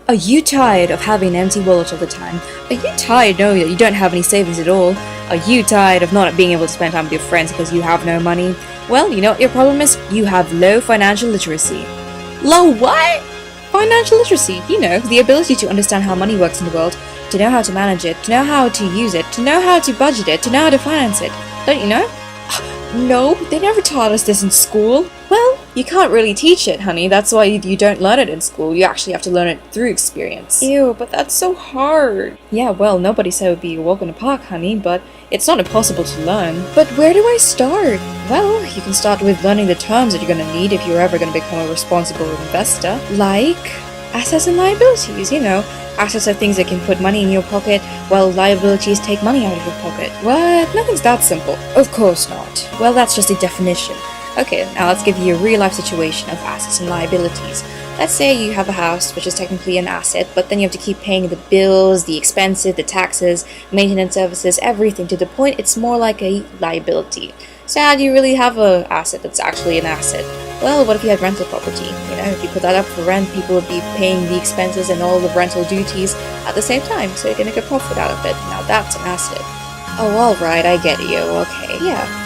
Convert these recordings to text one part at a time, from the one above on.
Are you tired of having an empty wallet all the time? Are you tired knowing that you don't have any savings at all? Are you tired of not being able to spend time with your friends because you have no money? Well, you know what your problem is? You have low financial literacy. Low what? Financial literacy, you know, the ability to understand how money works in the world, to know how to manage it, to know how to use it, to know how to budget it, to know how to finance it. Don't you know? No, they never taught us this in school. Well, you can't really teach it, honey. That's why you don't learn it in school. You actually have to learn it through experience. Ew, but that's so hard. Yeah, well, nobody said it would be a walk in the park, honey, but it's not impossible to learn. But where do I start? Well, you can start with learning the terms that you're going to need if you're ever going to become a responsible investor. Like assets and liabilities, you know. Assets are things that can put money in your pocket, while liabilities take money out of your pocket. What? Nothing's that simple. Of course not. Well, that's just a definition. Okay, now let's give you a real-life situation of assets and liabilities. Let's say you have a house, which is technically an asset, but then you have to keep paying the bills, the expenses, the taxes, maintenance services, everything, to the point it's more like a liability. So how do you really have an asset that's actually an asset? Well, what if you had rental property? You know, if you put that up for rent, people would be paying the expenses and all the rental duties at the same time, so you can make a profit out of it. Now that's an asset. Oh, alright, I get you, okay. Yeah.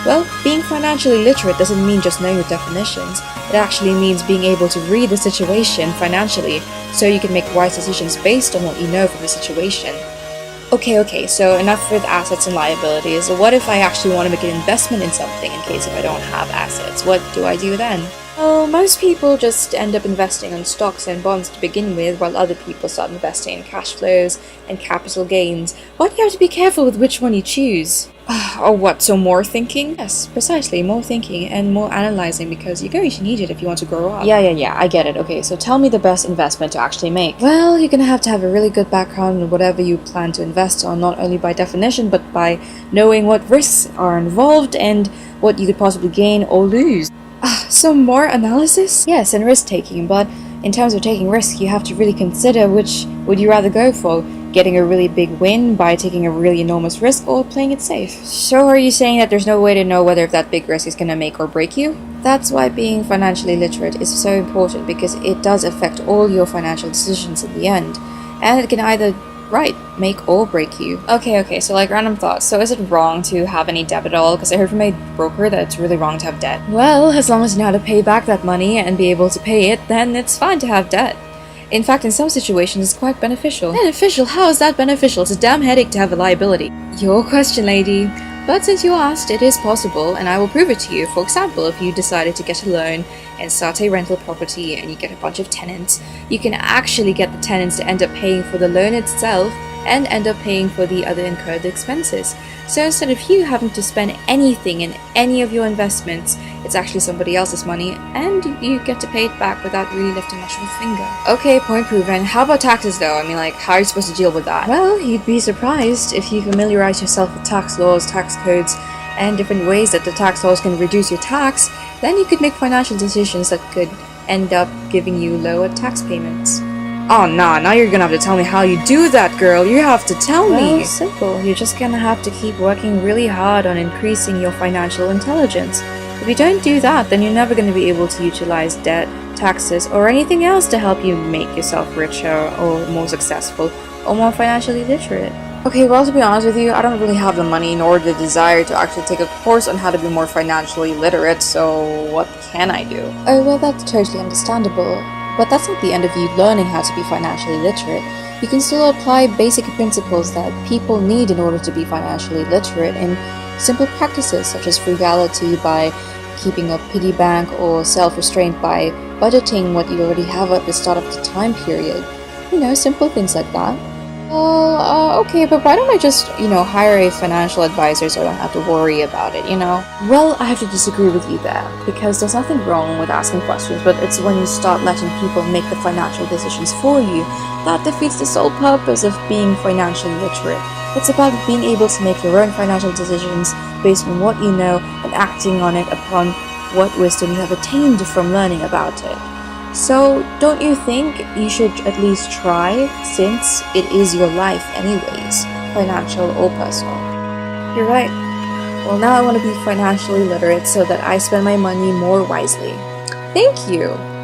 Well, being financially literate doesn't mean just knowing the definitions. It actually means being able to read the situation financially, so you can make wise decisions based on what you know from the situation. Okay, so enough with assets and liabilities. What if I actually want to make an investment in something in case if I don't have assets? What do I do then? Well, most people just end up investing in stocks and bonds to begin with, while other people start investing in cash flows and capital gains. Why do you have to be careful with which one you choose? Oh, what, so more thinking? Yes, precisely, more thinking and more analyzing, because you're going to need it if you want to grow up. Yeah, I get it. Okay, so tell me the best investment to actually make. Well, you're gonna have to have a really good background in whatever you plan to invest on, not only by definition, but by knowing what risks are involved and what you could possibly gain or lose. Some more analysis? Yes, and risk-taking, but in terms of taking risk, you have to really consider which would you rather go for, getting a really big win by taking a really enormous risk or playing it safe. So are you saying that there's no way to know whether if that big risk is going to make or break you? That's why being financially literate is so important, because it does affect all your financial decisions in the end, and it can either make or break you. Okay, so like random thoughts. So is it wrong to have any debt at all? Because I heard from a broker that it's really wrong to have debt. Well, as long as you know how to pay back that money and be able to pay it, then it's fine to have debt. In fact, in some situations, it's quite beneficial. Beneficial? How is that beneficial? It's a damn headache to have a liability. Your question, lady. But since you asked, it is possible, and I will prove it to you. For example, if you decided to get a loan and start a rental property and you get a bunch of tenants, you can actually get the tenants to end up paying for the loan itself and end up paying for the other incurred expenses. So instead of you having to spend anything in any of your investments, it's actually somebody else's money, and you get to pay it back without really lifting much of a finger. Okay, point proven. How about taxes though? I mean, like, how are you supposed to deal with that? Well, you'd be surprised if you familiarize yourself with tax laws, tax codes, and different ways that the tax laws can reduce your tax, then you could make financial decisions that could end up giving you lower tax payments. Oh, nah, now you're gonna have to tell me how you do that, girl. You have to tell me. Well, simple. You're just gonna have to keep working really hard on increasing your financial intelligence. If you don't do that, then you're never gonna be able to utilize debt, taxes, or anything else to help you make yourself richer or more successful or more financially literate. Okay, well, to be honest with you, I don't really have the money nor the desire to actually take a course on how to be more financially literate, so what can I do? Oh, well, that's totally understandable. But that's not the end of you learning how to be financially literate. You can still apply basic principles that people need in order to be financially literate in simple practices such as frugality by keeping a piggy bank, or self-restraint by budgeting what you already have at the start of the time period. You know, simple things like that. Okay, but why don't I just, hire a financial advisor so I don't have to worry about it, Well, I have to disagree with you there, because there's nothing wrong with asking questions, but it's when you start letting people make the financial decisions for you that defeats the sole purpose of being financially literate. It's about being able to make your own financial decisions based on what you know and acting on it upon what wisdom you have attained from learning about it. So, don't you think you should at least try, since it is your life anyways, financial or personal? You're right. Well, now I want to be financially literate so that I spend my money more wisely. Thank you!